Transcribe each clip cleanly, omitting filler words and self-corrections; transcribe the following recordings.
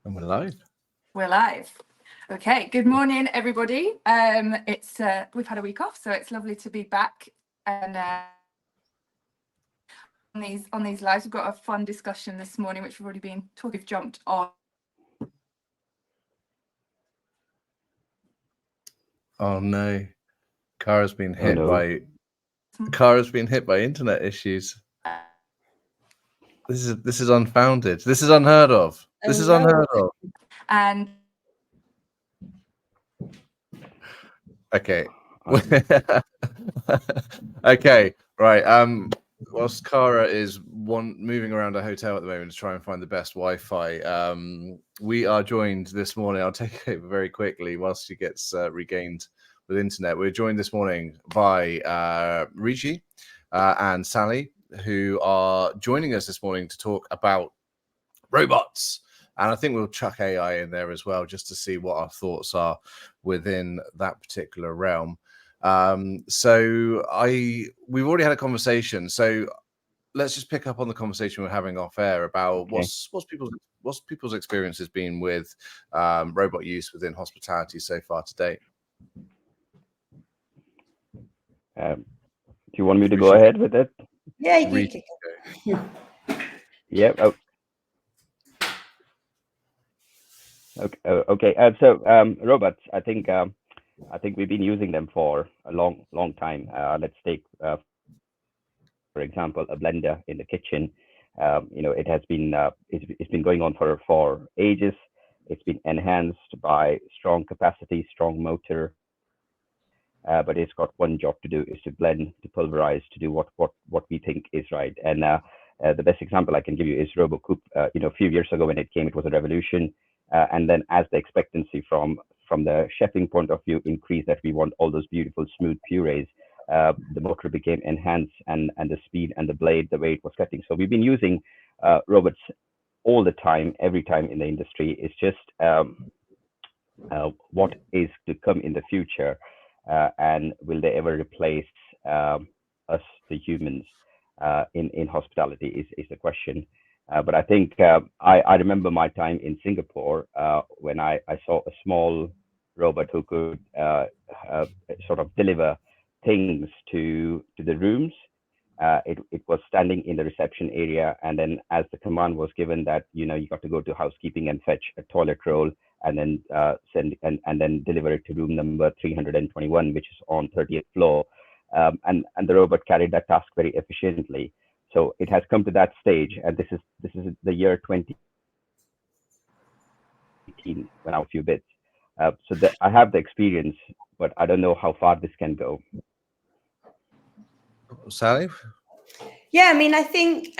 And we're live. We're live. Okay, good morning, everybody. It's we've had a week off, so it's lovely to be back and on these lives. We've got a fun discussion this morning, which we've already been talking. We've jumped on. Oh no, Cara's been hit by internet issues. This is unfounded. This is unheard of. This is unheard of. And okay. Okay, right. Whilst Cara is moving around a hotel at the moment to try and find the best Wi-Fi, we are joined this morning. I'll take it over very quickly whilst she gets regained with internet. We're joined this morning by Rigi and Sally, who are joining us this morning to talk about robots. And I think we'll chuck AI in there as well, just to see what our thoughts are within that particular realm. So we've already had a conversation. So let's just pick up on the conversation we're having off air about what's people's experiences been with robot use within hospitality so far to date. Do you want me to go ahead with it? Yeah, you can go. Yeah. Oh. Okay. So robots, I think we've been using them for a long time. Let's take, for example, a blender in the kitchen. It has been it's been going on for ages. It's been enhanced by strong capacity, strong motor, but it's got one job to do: is to blend, to pulverize, to do what we think is right. And the best example I can give you is RoboCoupe. A few years ago when it came, it was a revolution. And then as the expectancy from the chefing point of view increased, that we want all those beautiful smooth purees, the motor became enhanced, and the speed and the blade, the way it was cutting. So we've been using robots all the time, every time in the industry. It's just what is to come in the future, and will they ever replace us, the humans, in hospitality is the question. But I think I remember my time in Singapore when I saw a small robot who could sort of deliver things to the rooms. It was standing in the reception area, and then as the command was given that you got to go to housekeeping and fetch a toilet roll, and then send and then deliver it to room number 321, which is on 30th floor, and the robot carried that task very efficiently. So it has come to that stage, and this is the year 2018 when I was a few bits. So I have the experience, but I don't know how far this can go. Sally? Yeah, I mean, I think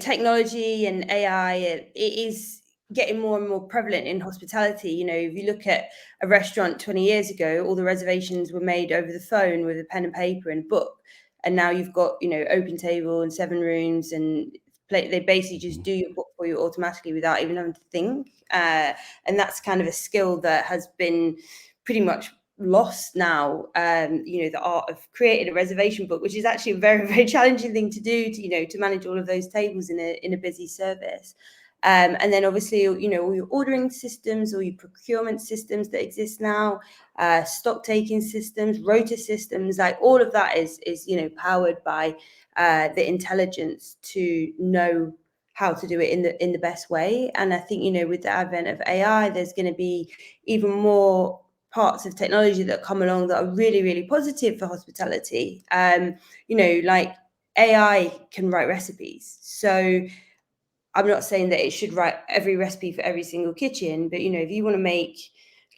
technology and AI it is getting more and more prevalent in hospitality. If you look at a restaurant 20 years ago, all the reservations were made over the phone with a pen and paper and book. And now you've got, open table and 7 rooms, and they basically just do your book for you automatically without even having to think. And that's kind of a skill that has been pretty much lost now. The art of creating a reservation book, which is actually a very, very challenging thing to do, to manage all of those tables in a busy service. And then obviously, all your ordering systems, all your procurement systems that exist now, stock taking systems, rota systems, like all of that is powered by the intelligence to know how to do it in the best way. And I think, with the advent of AI, there's going to be even more parts of technology that come along that are really, really positive for hospitality. Like AI can write recipes. So I'm not saying that it should write every recipe for every single kitchen, but if you want to make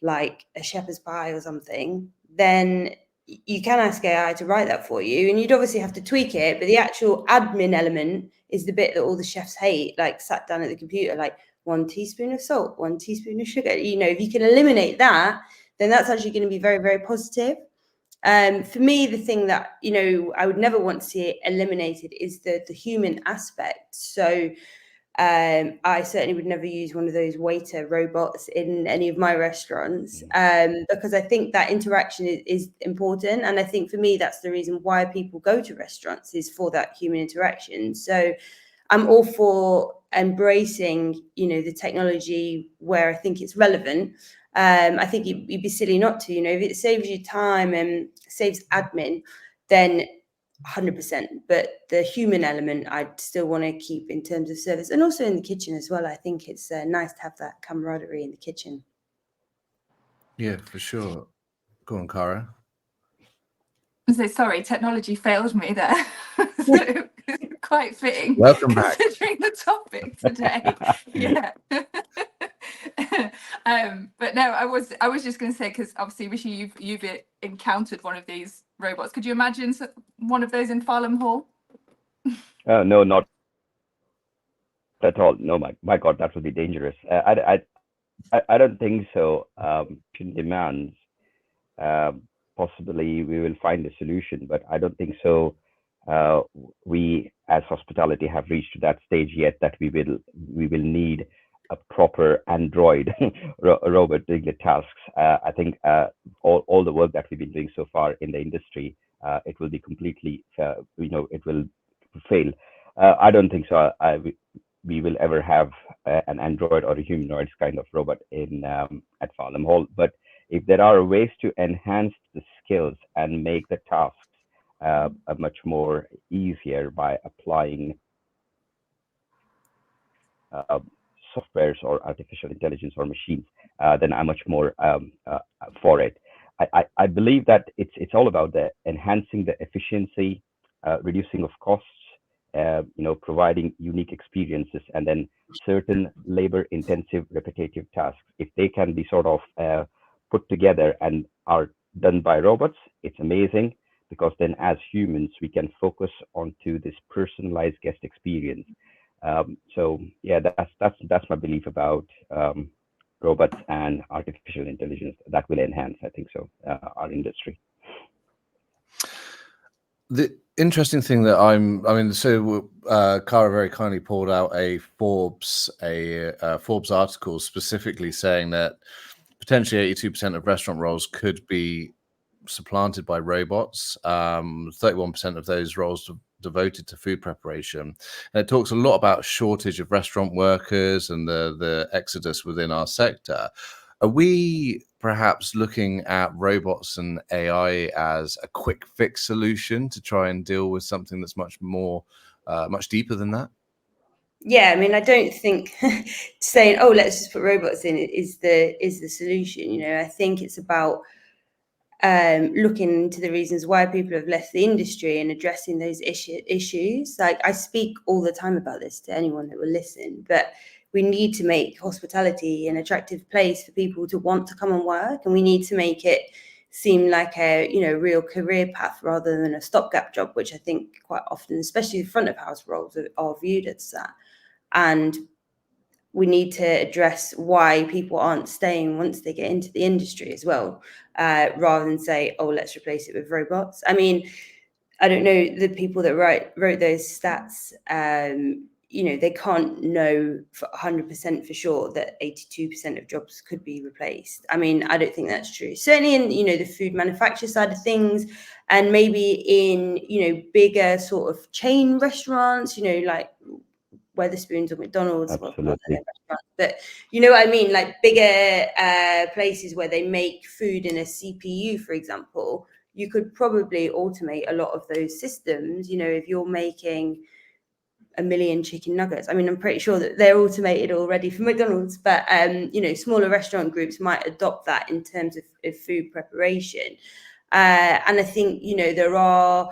like a shepherd's pie or something, then you can ask AI to write that for you, and you'd obviously have to tweak it. But the actual admin element is the bit that all the chefs hate, like sat down at the computer, like 1 teaspoon of salt, 1 teaspoon of sugar. If you can eliminate that, then that's actually going to be very, very positive. For me, the thing that I would never want to see it eliminated is the human aspect. So I certainly would never use one of those waiter robots in any of my restaurants, because I think that interaction is important. And I think for me, that's the reason why people go to restaurants, is for that human interaction. So I'm all for embracing, the technology where I think it's relevant. I think you'd be silly not to. If it saves you time and saves admin, then 100%. But the human element, I'd still want to keep in terms of service, and also in the kitchen as well. I think it's nice to have that camaraderie in the kitchen. Yeah, for sure. Go on, Cara. So sorry, technology failed me there. So quite fitting. Welcome back. Considering the topic today. Yeah. But no, I was just going to say, because obviously, Rishi, you've encountered one of these robots. Could you imagine one of those in Farlam Hall? No, not at all. No, my God, that would be dangerous. I don't think so. Demands. Possibly we will find a solution, but I don't think so. We as hospitality have reached to that stage yet that we will need a proper android robot doing the tasks. I think all the work that we've been doing so far in the industry, it will be completely, it will fail. I don't think so. We will ever have an android or a humanoid kind of robot in at Farlam Hall. But if there are ways to enhance the skills and make the tasks a much more easier by applying softwares or artificial intelligence or machines, then I'm much more for it. I believe that it's all about the enhancing the efficiency, reducing of costs, providing unique experiences, and then certain labor-intensive, repetitive tasks. If they can be sort of put together and are done by robots, it's amazing, because then as humans we can focus onto this personalized guest experience. So yeah, that's my belief about robots and artificial intelligence. That will enhance, I think so, our industry. The interesting thing that Cara very kindly pulled out a Forbes article specifically saying that potentially 82% of restaurant roles could be supplanted by robots. 31% of those roles devoted to food preparation. And it talks a lot about shortage of restaurant workers and the exodus within our sector. Are we perhaps looking at robots and AI as a quick fix solution to try and deal with something that's much deeper than that? Yeah, I mean, I don't think saying, "Oh, let's just put robots in," is the solution. I think it's about looking into the reasons why people have left the industry and addressing those issues. Like, I speak all the time about this to anyone that will listen, but we need to make hospitality an attractive place for people to want to come and work, and we need to make it seem like a real career path rather than a stopgap job, which I think quite often, especially the front of house roles, are viewed as that. And we need to address why people aren't staying once they get into the industry as well, rather than say, "Oh, let's replace it with robots." I mean, I don't know the people that wrote those stats. They can't know for 100% for sure that 82% of jobs could be replaced. I mean, I don't think that's true. Certainly in the food manufacture side of things, and maybe in bigger sort of chain restaurants, like Wetherspoons or McDonald's. Absolutely. But you know what I mean, like bigger places where they make food in a CPU, for example, you could probably automate a lot of those systems. If you're making 1 million chicken nuggets, I mean, I'm pretty sure that they're automated already for McDonald's, but smaller restaurant groups might adopt that in terms of food preparation. And I think there are,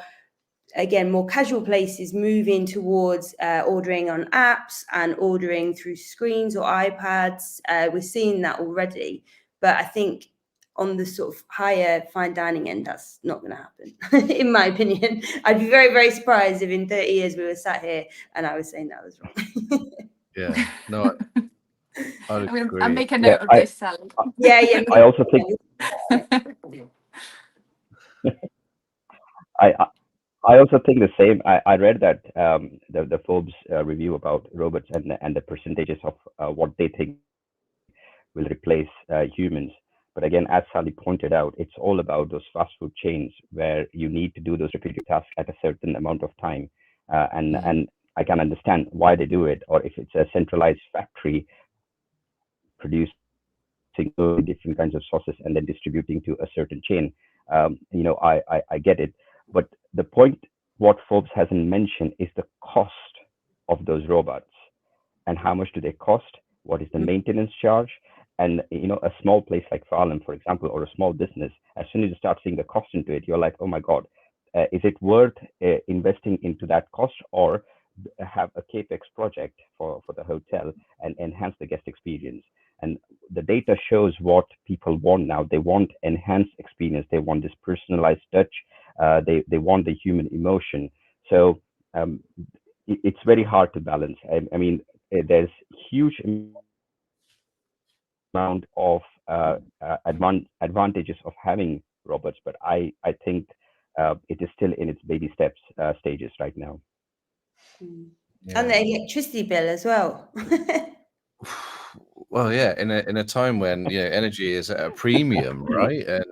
again, more casual places moving towards ordering on apps and ordering through screens or iPads. We're seeing that already, but I think on the sort of higher fine dining end, that's not going to happen, in my opinion. I'd be very, very surprised if in 30 years we were sat here and I was saying that was wrong. Yeah, no, I'd agree. I'll make a note of this, Sally. Yeah. I also think I also think the same. I read that the Forbes review about robots and the percentages of what they think will replace humans. But again, as Sally pointed out, it's all about those fast food chains where you need to do those repetitive tasks at a certain amount of time. And I can understand why they do it, or if it's a centralized factory producing different kinds of sauces and then distributing to a certain chain. I get it. But the point, what Forbes hasn't mentioned, is the cost of those robots, and how much do they cost? What is the maintenance charge? And a small place like Farlam, for example, or a small business, as soon as you start seeing the cost into it, you're like, oh my God, is it worth investing into that cost, or have a capex project for the hotel and enhance the guest experience? And the data shows what people want now. They want enhanced experience. They want this personalized touch. They want the human emotion. So it's very hard to balance. I mean, there's huge amount of advantages of having robots, but I think it is still in its baby steps stages right now. And the electricity bill as well. Well, yeah, in a time when energy is at a premium, right? And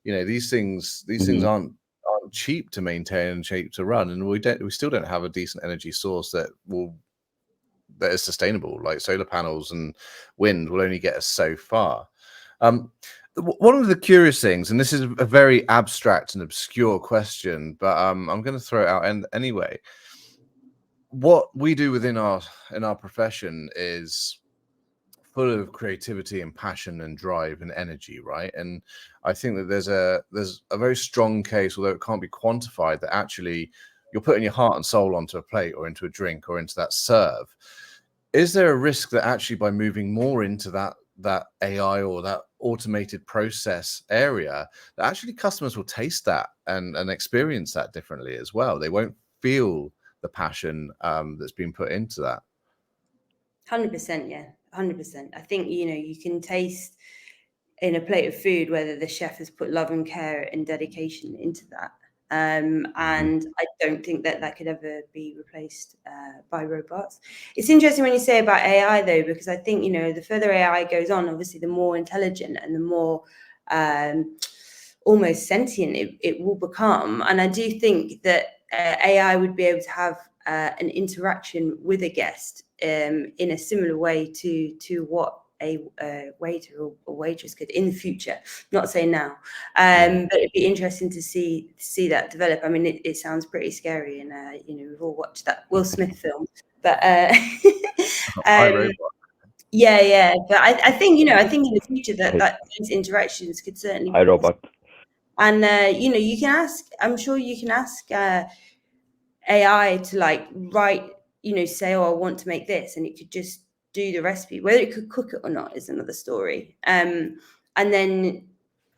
these things aren't cheap to maintain and cheap to run, and we still don't have a decent energy source that is sustainable. Like solar panels and wind will only get us so far. One of the curious things, and this is a very abstract and obscure question, but I'm going to throw it out anyway. What we do in our profession is full of creativity and passion and drive and energy, right? And I think that there's a very strong case, although it can't be quantified, that actually you're putting your heart and soul onto a plate or into a drink or into that serve. Is there a risk that actually by moving more into that AI or that automated process area, that actually customers will taste that and experience that differently as well? They won't feel the passion that's been put into that. 100%, yeah, 100%. I think you can taste in a plate of food whether the chef has put love and care and dedication into that. And I don't think that could ever be replaced by robots. It's interesting when you say about AI though, because I think the further AI goes on, obviously the more intelligent and the more almost sentient it will become. And I do think that AI would be able to have an interaction with a guest in a similar way to what a waiter or waitress could in the future. Not saying now, but it'd be interesting to see that develop. I mean, it sounds pretty scary, and we've all watched that Will Smith film, but yeah. But I think in the future that these interactions could certainly. Hi, Robot. And you can ask. I'm sure you can ask AI to write. Say, oh, I want to make this, and it could just do the recipe. Whether it could cook it or not is another story. And then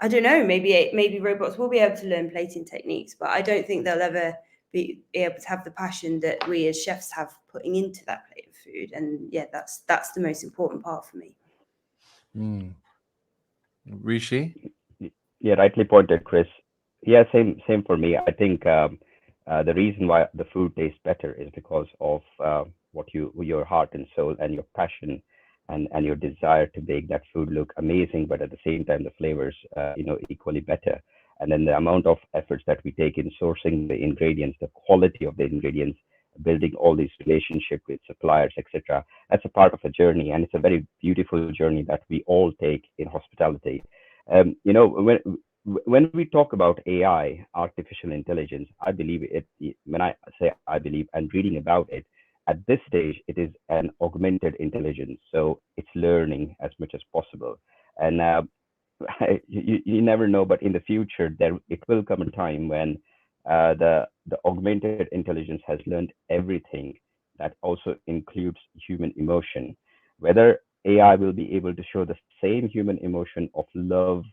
I don't know. Maybe robots will be able to learn plating techniques, but I don't think they'll ever be able to have the passion that we as chefs have putting into that plate of food. And yeah, that's the most important part for me. Rishi? Yeah, rightly pointed, Kris. Yeah, same for me. I think the reason why the food tastes better is because of what your heart and soul and your passion and your desire to make that food look amazing, but at the same time the flavors equally better. And then the amount of efforts that we take in sourcing the ingredients, the quality of the ingredients, building all these relationships with suppliers, etc. That's a part of a journey, and it's a very beautiful journey that we all take in hospitality. When we talk about AI, artificial intelligence, I believe it. When I say I believe and reading about it, at this stage, it is an augmented intelligence, so it's learning as much as possible. And you never know, but in the future, it will come a time when the augmented intelligence has learned everything. That also includes human emotion. Whether AI will be able to show the same human emotion of love,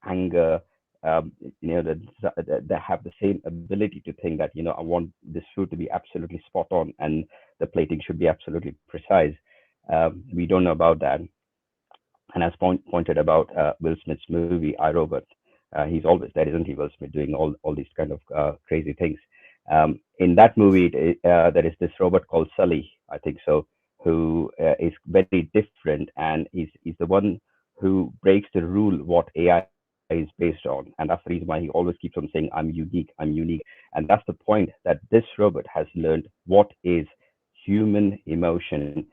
anger, that have the same ability to think that I want this food to be absolutely spot on and the plating should be absolutely precise. We don't know about that. And as pointed about Will Smith's movie I, Robot, he's always there, isn't he? Will Smith doing all these kind of crazy things. In that movie, there is this robot called Sully, I think so, who is very different, and he's the one who breaks the rule what AI is based on. And that's the reason why he always keeps on saying, I'm unique, I'm unique. And that's the point, that this robot has learned what is human emotion.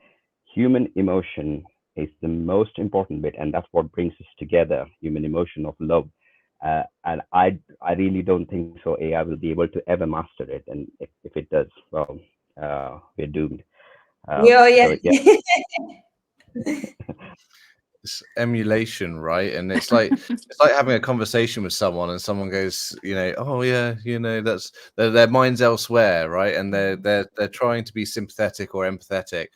Human emotion is the most important bit, and that's what brings us together, human emotion of love. And I really don't think so AI will be able to ever master it. And if it does, well, we're doomed. Yeah. So, yeah. It's emulation, right? And it's like having a conversation with someone, and someone goes, oh yeah, that's their mind's elsewhere, right? And they're trying to be sympathetic or empathetic,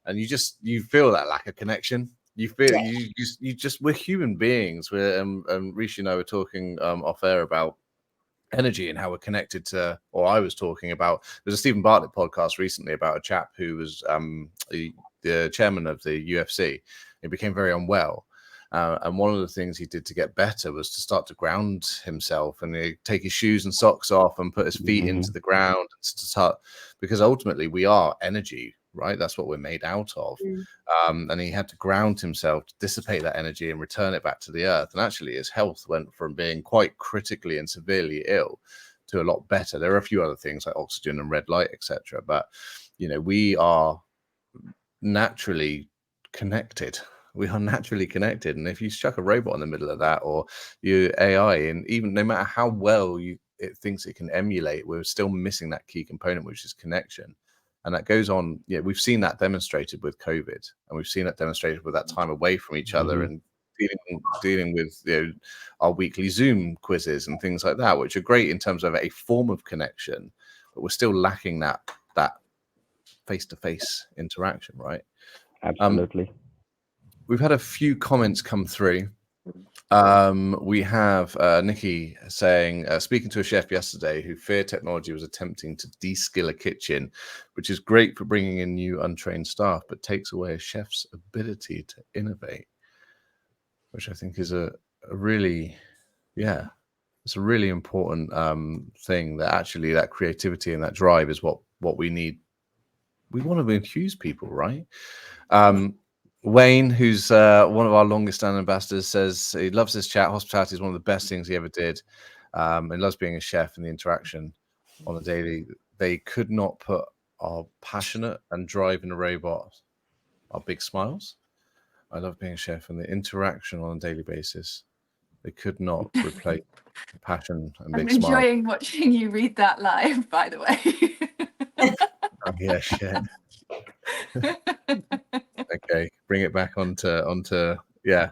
and you feel that lack of connection. You feel you just we're human beings. We're Rishi and I were talking off air about energy and how we're connected to, or I was talking about, there's a Stephen Bartlett podcast recently about a chap who was the chairman of the UFC. He became very unwell, and one of the things he did to get better was to start to ground himself, and he'd take his shoes and socks off and put his feet into the ground and start, because ultimately we are energy, right? That's what we're made out of. And he had to ground himself to dissipate that energy and return it back to the earth. And actually his health went from being quite critically and severely ill to a lot better. There are a few other things like oxygen and red light, etc. But we are naturally connected. We are naturally connected. And if you chuck a robot in the middle of that, or you AI, and even no matter how well it thinks it can emulate, we're still missing that key component, which is connection. And that goes on. We've seen that demonstrated with COVID, and we've seen that demonstrated with that time away from each other, and dealing with our weekly Zoom quizzes and things like that, which are great in terms of a form of connection, but we're still lacking that face-to-face interaction, right? Absolutely. We've had a few comments come through. We have Nikki saying, speaking to a chef yesterday who feared technology was attempting to de-skill a kitchen, which is great for bringing in new untrained staff, but takes away a chef's ability to innovate, which I think is a really, it's a really important thing, that actually that creativity and that drive is what we need. We want to infuse people, right? Wayne, who's one of our longest standing ambassadors, says he loves this chat. Hospitality is one of the best things he ever did. He loves being a chef and the interaction on a daily. They could not put our passionate and drive in a robot, our big smiles. I love being a chef and the interaction on a daily basis. They could not replace passion and big smiles. I'm enjoying watching you read that live, by the way. Oh, yeah, shit. Okay, bring it back onto yeah.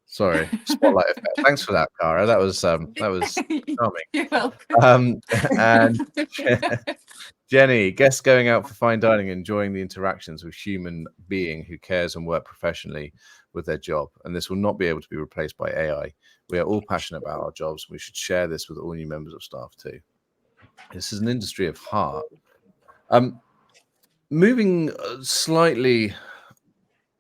Sorry, spotlight effect. Thanks for that, Cara. That was charming. You're welcome. And Jenny, guests going out for fine dining, enjoying the interactions with human being who cares and work professionally with their job. And this will not be able to be replaced by AI. We are all passionate about our jobs. We should share this with all new members of staff too. This is an industry of heart. Moving slightly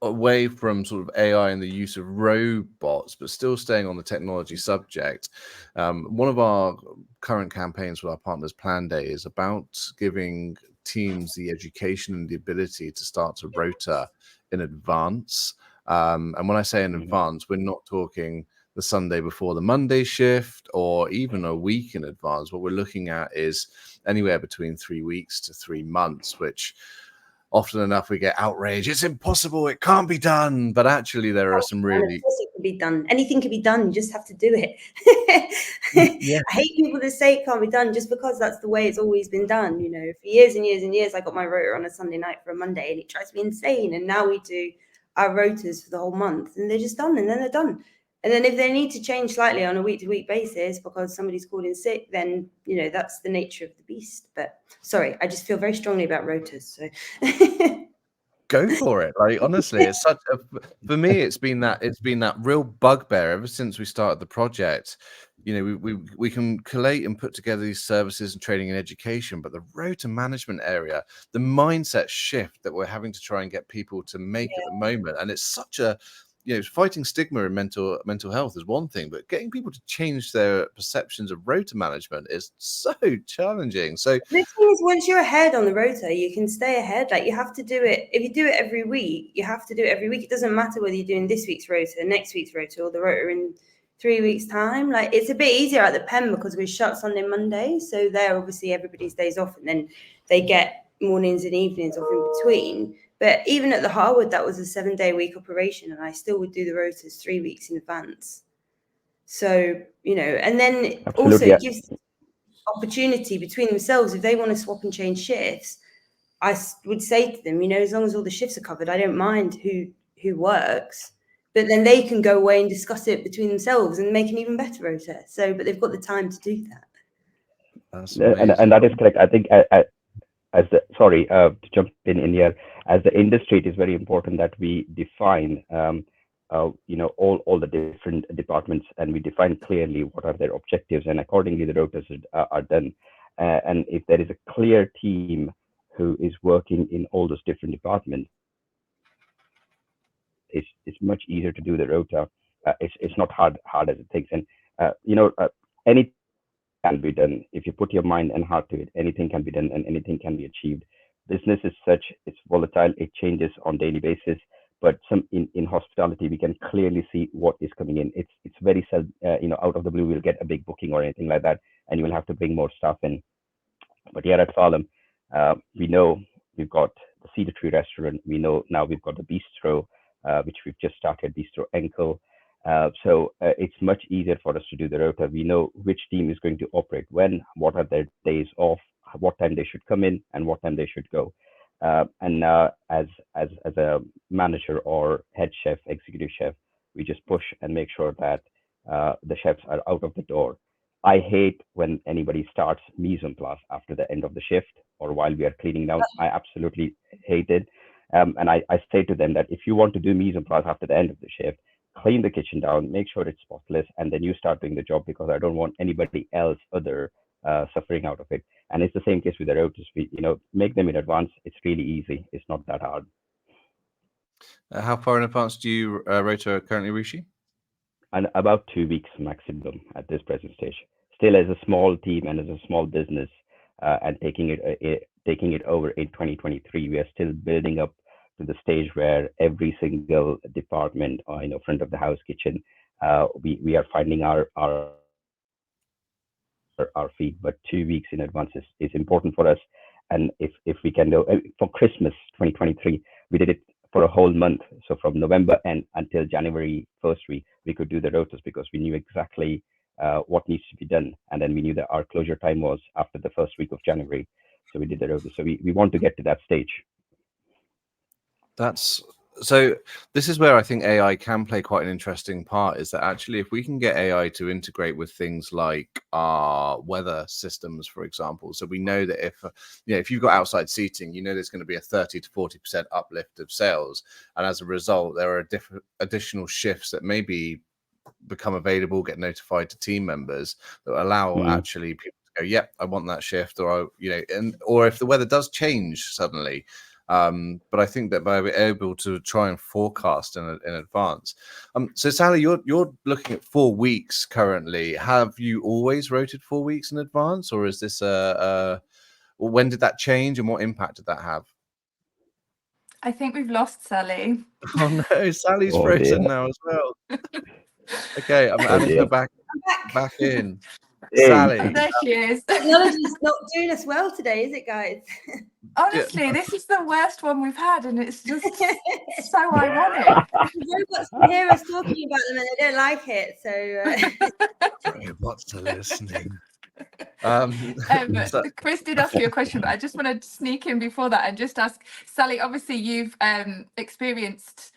away from sort of AI and the use of robots, but still staying on the technology subject. One of our current campaigns with our partners, Plan Day, is about giving teams the education and the ability to start to rota in advance. And when I say in advance, we're not talking the Sunday before the Monday shift or even a week in advance. What we're looking at is anywhere between 3 weeks to 3 months, which often enough we get outraged. It's impossible. It can't be done. But actually, there are some really. Of course it can be done. Anything can be done. You just have to do it. Yeah. I hate people that say it can't be done just because that's the way it's always been done. For years and years and years, I got my rota on a Sunday night for a Monday, and it drives me insane. And now we do our rotas for the whole month, and they're just done, and then they're done. And then if they need to change slightly on a week-to-week basis because somebody's called in sick, then, that's the nature of the beast. But sorry, I just feel very strongly about rotas. So go for it. Like, honestly, it's such a, for me, it's been that real bugbear ever since we started the project. We can collate and put together these services and training and education, but the rota management area, the mindset shift that we're having to try and get people to make at the moment, and it's such a fighting stigma in mental health is one thing, but getting people to change their perceptions of rota management is so challenging. So the thing is, once you're ahead on the rota, you can stay ahead. Like, you have to do it. If you do it every week, you have to do it every week. It doesn't matter whether you're doing this week's rota, next week's rota, or the rota in 3 weeks time. Like, it's a bit easier at the Pem because we shut Sunday, Monday. So there, obviously, everybody's days off, and then they get mornings and evenings off in between. But even at the Harwood, that was a 7-day-week operation, and I still would do the rotors 3 weeks in advance. So, you know, and then also it gives opportunity between themselves. If they want to swap and change shifts, I would say to them, you know, as long as all the shifts are covered, I don't mind who works. But then they can go away and discuss it between themselves and make an even better rota. So, but they've got the time to do that. That's and that is correct. I think as the to jump in here, as the industry, it is very important that we define you know, all the different departments, and we define clearly what are their objectives, and accordingly the rotas are done. And if there is a clear team who is working in all those different departments, it's much easier to do the rota. It's not hard as it takes. And you know, anything can be done if you put your mind and heart to it. Anything can be done, and anything can be achieved. Business is such, it's volatile, it changes on daily basis. But in hospitality, we can clearly see what is coming in. It's very you know, out of the blue, we'll get a big booking or anything like that, and you will have to bring more stuff in. But here at Farlam, we know we've got the Cedar Tree restaurant. We know now we've got the bistro, which we've just started, Bistro Enkel. So it's much easier for us to do the rota. We know which team is going to operate when, what are their days off, what time they should come in, and what time they should go. And as a manager or head chef, executive chef, we just push and make sure that the chefs are out of the door. I hate when anybody starts mise en place after the end of the shift or while we are cleaning down. I absolutely hate it. And I say to them that if you want to do mise en place after the end of the shift, clean the kitchen down, make sure it's spotless, and then you start doing the job, because I don't want anybody else suffering out of it. And it's the same case with the rotas. We, you know, make them in advance. It's really easy. It's not that hard. How far in advance do you rota currently, Rishi? And about 2 weeks maximum at this present stage. Still, as a small team and as a small business, and taking it over in 2023, we are still building up to the stage where every single department, you know, front of the house, kitchen, we are finding our feet. But 2 weeks in advance is important for us. And if we can do for Christmas 2023, we did it for a whole month. So from November and until January 1st, we could do the rotas, because we knew exactly what needs to be done. And then we knew that our closure time was after the first week of January. So we did the rotas. So we want to get to that stage. So this is where I think AI can play quite an interesting part, is that actually if we can get AI to integrate with things like our weather systems, for example, so we know that if you've got outside seating, you know there's going to be a 30 to 40% uplift of sales, and as a result there are different additional shifts that maybe become available, get notified to team members, that allow actually people to go, yep, I want that shift, or or if the weather does change suddenly. But I think that by being able to try and forecast in advance. So Sally, you're looking at 4 weeks currently. Have you always rotated 4 weeks in advance, or is this when did that change, and what impact did that have? I think we've lost Sally. Oh no, Sally's frozen now as well. Okay, I'm adding her back in. Sally. Oh, there she is. Technology's not doing us well today, is it, guys? Honestly, this is the worst one we've had, and it's just so ironic. Robots can hear us talking about them and they don't like it, so Robots are listening. Kris did ask you a question, but I just want to sneak in before that and just ask Sally. Obviously, you've experienced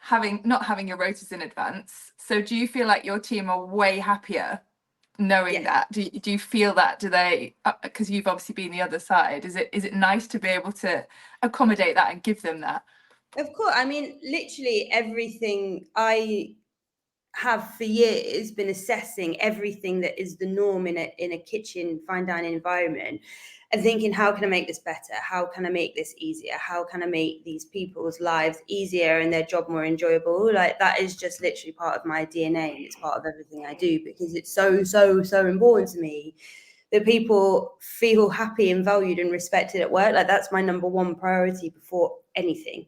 not having your rotas in advance. So, do you feel like your team are way happier knowing that? Do you feel that? Do they? Because you've obviously been the other side. Is it nice to be able to accommodate that and give them that? Of course. I mean, literally everything I have for years been assessing everything that is the norm in a kitchen fine dining environment, and thinking, how can I make this better? How can I make this easier? How can I make these people's lives easier and their job more enjoyable? Like, that is just literally part of my DNA, and it's part of everything I do, because it's so important to me that people feel happy and valued and respected at work. Like, that's my number one priority before anything.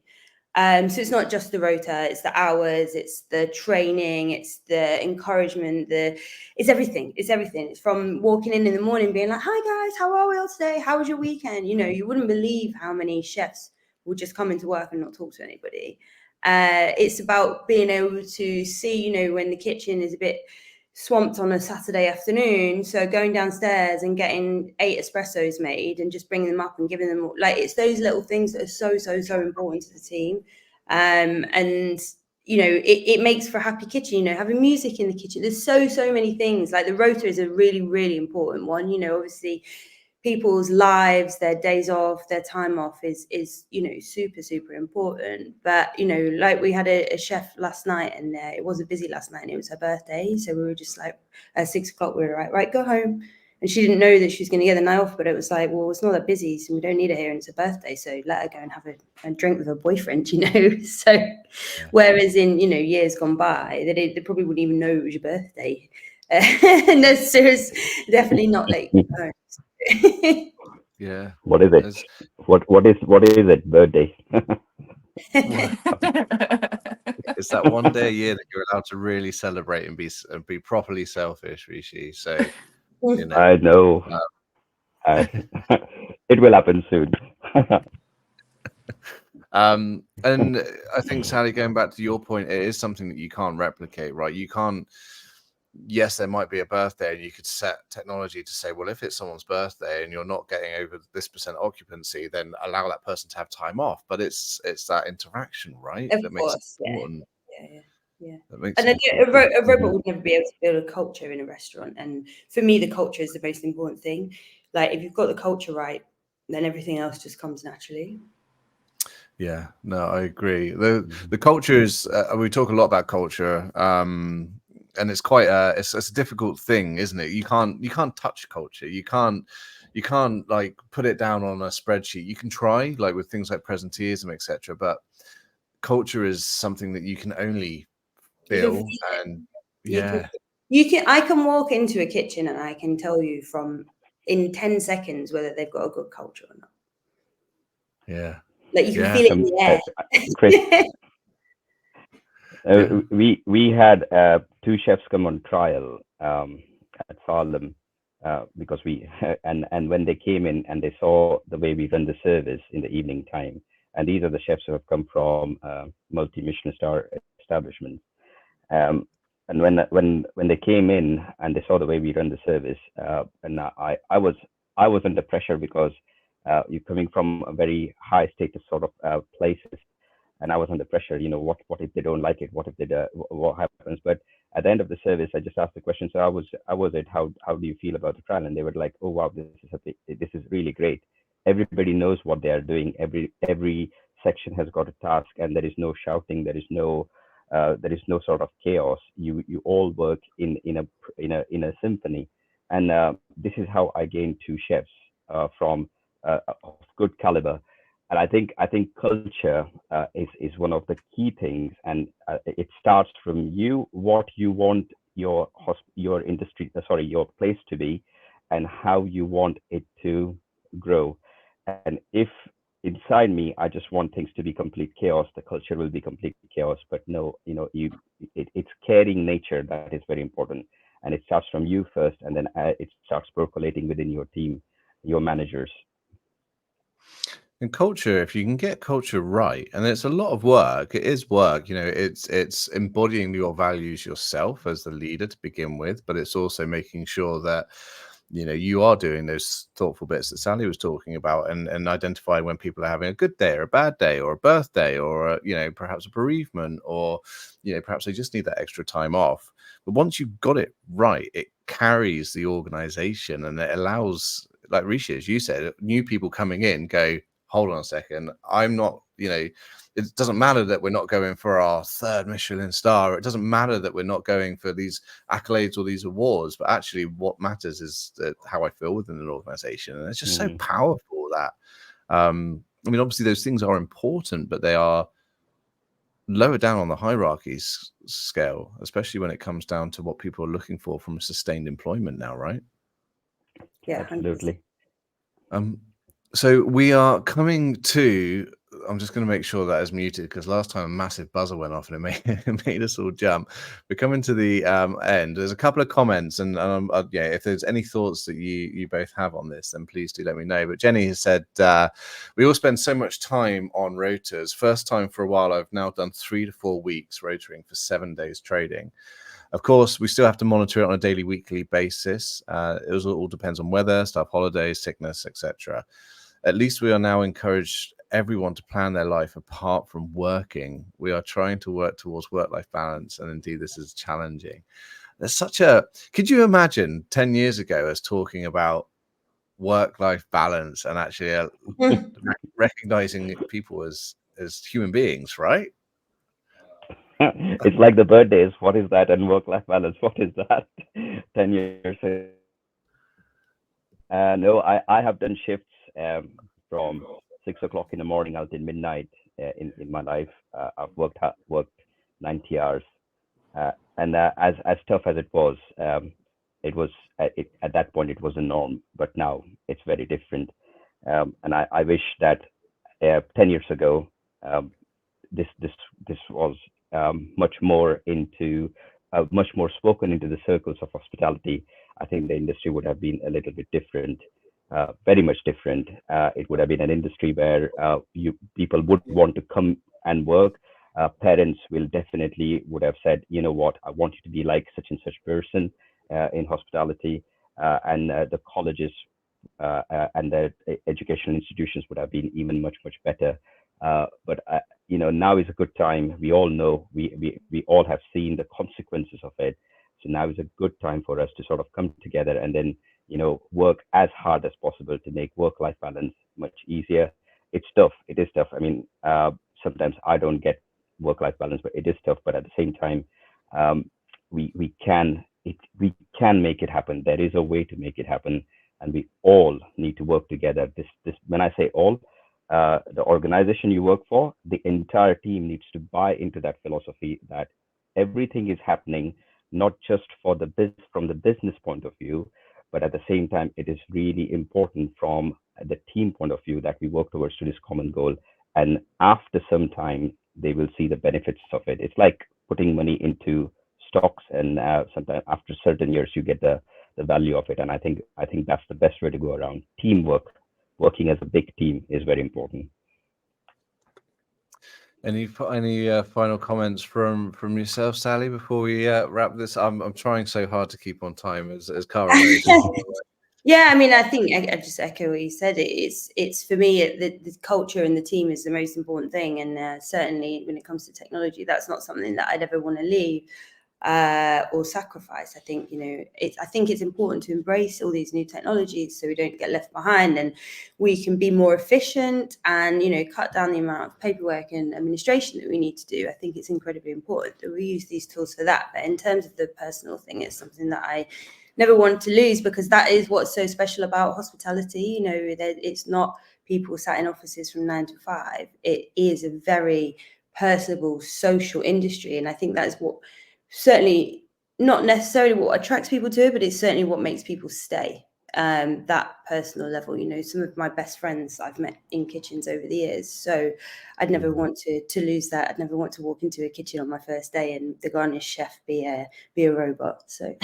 So it's not just the rota, it's the hours, it's the training, it's the encouragement, it's everything. It's everything. It's from walking in the morning being like, hi guys, how are we all today? How was your weekend? You know, you wouldn't believe how many chefs will just come into work and not talk to anybody. It's about being able to see, you know, when the kitchen is a bit swamped on a Saturday afternoon, so going downstairs and getting 8 espressos made and just bringing them up and giving them, like, it's those little things that are so important to the team. And you know, it makes for a happy kitchen, you know, having music in the kitchen. There's so many things. Like the rota is a really important one, you know. Obviously people's lives, their days off, their time off is you know, super important. But you know, like we had a chef last night, and it wasn't busy last night, and it was her birthday, so we were just like at 6 o'clock we were like, right, go home. And she didn't know that she was going to get the night off, but it was like, well, it's not that busy, so we don't need her here, and it's her birthday, so let her go and have a drink with her boyfriend, you know. So yeah. Whereas in, you know, years gone by, they probably wouldn't even know it was your birthday. And that's definitely not like yeah. What is it? What is it? Birthday? It's that one day a year that you're allowed to really celebrate and be properly selfish, Rishi. So you know, I know. It will happen soon. And I think, Sally, going back to your point, it is something that you can't replicate, right? You can't. Yes, there might be a birthday, and you could set technology to say, well, if it's someone's birthday and you're not getting over this % occupancy, then allow that person to have time off. But it's that interaction, right? Of that course, makes it important. Yeah. That makes and a robot would never be able to build a culture in a restaurant. And for me, the culture is the most important thing. Like if you've got the culture right, then everything else just comes naturally. Yeah, no, I agree. The culture is. We talk a lot about culture. And it's quite it's a difficult thing, isn't it? You can't touch culture. You can't like put it down on a spreadsheet. You can try, like with things like presenteeism, etc. But culture is something that you can only feel. And yeah, I can walk into a kitchen and I can tell you in 10 seconds whether they've got a good culture or not. Yeah, like you can feel it in the air. Kris, we had 2 chefs come on trial at Farlam because and when they came in and they saw the way we run the service in the evening time, and these are the chefs who have come from multi-Michelin star establishments, and when they came in and they saw the way we run the service, and I was under pressure because you're coming from a very high status sort of places. And I was under pressure, you know, what if they don't like it? What if they what happens? But at the end of the service, I just asked the question. So how was it? How do you feel about the trial? And they were like, oh wow, this is really great. Everybody knows what they are doing. Every section has got a task, and there is no shouting. There is no sort of chaos. You all work in a symphony. And this is how I gained 2 chefs from of good caliber. And I think culture is one of the key things, and it starts from you, what you want your industry, your place to be, and how you want it to grow. And if inside me I just want things to be complete chaos, the culture will be complete chaos. But no, you know, it's caring nature that is very important, and it starts from you first, and then it starts percolating within your team, your managers. And culture, if you can get culture right, and it's a lot of work, it is work, you know, it's embodying your values yourself as the leader to begin with, but it's also making sure that, you know, you are doing those thoughtful bits that Sally was talking about, and identifying when people are having a good day or a bad day or a birthday or you know, perhaps a bereavement, or you know, perhaps they just need that extra time off. But once you've got it right, it carries the organization, and it allows, like Rishi, as you said, new people coming in go, hold on a second, I'm not, you know, it doesn't matter that we're not going for our 3rd Michelin star. It doesn't matter that we're not going for these accolades or these awards, but actually what matters is how I feel within an organization. And it's just so powerful that, I mean, obviously those things are important, but they are lower down on the hierarchy scale, especially when it comes down to what people are looking for from sustained employment now, right? Yeah, absolutely. So we are coming to I'm just going to make sure that is muted because last time a massive buzzer went off and it made us all jump. We're coming to the end. There's a couple of comments, and yeah, if there's any thoughts that you both have on this, then please do let me know. But Jenny has said we all spend so much time on rotors. First time for a while, I've now done 3 to 4 weeks rotoring for 7 days trading. Of course, we still have to monitor it on a daily, weekly basis. It all depends on weather, staff holidays, sickness, etc. At least we are now encouraged everyone to plan their life apart from working. We are trying to work towards work-life balance, and indeed this is challenging. There's such a, could you imagine 10 years ago us talking about work-life balance and actually recognizing people as human beings, right? It's like the birthdays. What is that? And work-life balance. What is that? 10 years ago. No, I have done shifts from 6 o'clock in the morning until midnight in my life. I've worked 90 hours, and as tough as it was at that point it was a norm. But now it's very different, and I wish that 10 years ago this was much more spoken into the circles of hospitality. I think the industry would have been a little bit different, very much different. It would have been an industry where people would want to come and work. Parents will definitely would have said, you know what, I want you to be like such and such person in hospitality, and the colleges and the educational institutions would have been even much better. But now is a good time. We all know, we all have seen the consequences of it. So now is a good time for us to sort of come together and then, work as hard as possible to make work-life balance much easier. It's tough. It is tough. I mean, sometimes I don't get work-life balance, but it is tough. But at the same time, we can make it happen. There is a way to make it happen, and we all need to work together. This when I say all, the organization you work for, the entire team needs to buy into that philosophy that everything is happening not just from the business point of view, but at the same time, it is really important from the team point of view that we work towards to this common goal. And after some time, they will see the benefits of it. It's like putting money into stocks, and sometimes after certain years, you get the value of it. And I think that's the best way to go around. Teamwork, working as a big team, is very important. Any final comments from yourself, Sally, before we wrap this? I'm trying so hard to keep on time, as Cara knows. Yeah, I mean, I think I just echo what you said. It's for me, the culture and the team is the most important thing, and certainly when it comes to technology, that's not something that I'd ever want to leave or sacrifice. I think I think it's important to embrace all these new technologies so we don't get left behind, and we can be more efficient and cut down the amount of paperwork and administration that we need to do. I think it's incredibly important that we use these tools for that. But in terms of the personal thing, it's something that I never want to lose, because that is what's so special about hospitality. It's not people sat in offices from 9 to 5. It is a very personable social industry, and I think that is what certainly not necessarily what attracts people to it, but it's certainly what makes people stay. That personal level. Some of my best friends I've met in kitchens over the years, so I'd never want to lose that. I'd never want to walk into a kitchen on my first day and the garnish chef be a robot. So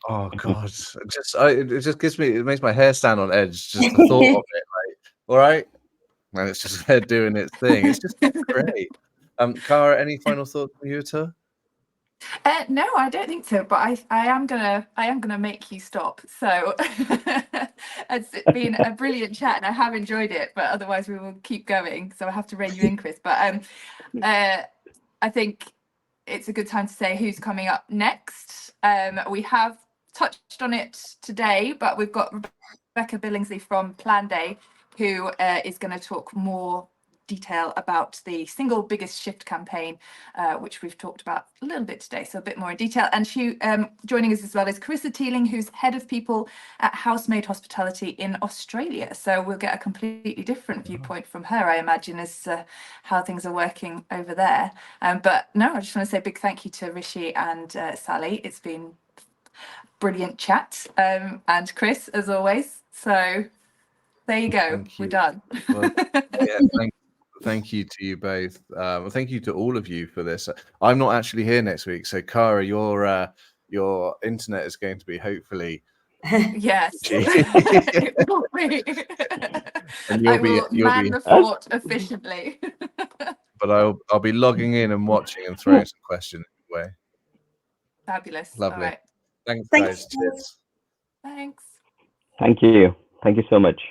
Oh God, it just it makes my hair stand on edge, just the thought of it. Like, all right, and it's just there doing its thing. It's just great. Cara, any final thoughts from you at all? No, I don't think so. But I am gonna make you stop. So it's been a brilliant chat, and I have enjoyed it. But otherwise, we will keep going. So I have to rein you in, Kris. But I think it's a good time to say who's coming up next. We have touched on it today, but we've got Rebecca Billingsley from Plan Day, who is going to talk more detail about the single biggest shift campaign, which we've talked about a little bit today, so a bit more in detail. And she joining us as well is Carissa Teeling, who's head of people at Housemaid Hospitality in Australia. So we'll get a completely different viewpoint from her, I imagine, as how things are working over there. But no, I just want to say a big thank you to Rishi and Sally. It's been brilliant chat, and Kris, as always. So there you go. We're done. Well, yeah, thank you to you both. Thank you to all of you for this. I'm not actually here next week, so Cara, your internet is going to be hopefully. Yes. It will be. And I will man the fort efficiently. But I'll be logging in and watching and throwing some questions away. Fabulous. Lovely. All right. Thanks, guys. Cheers. Thanks. Thank you. Thank you so much.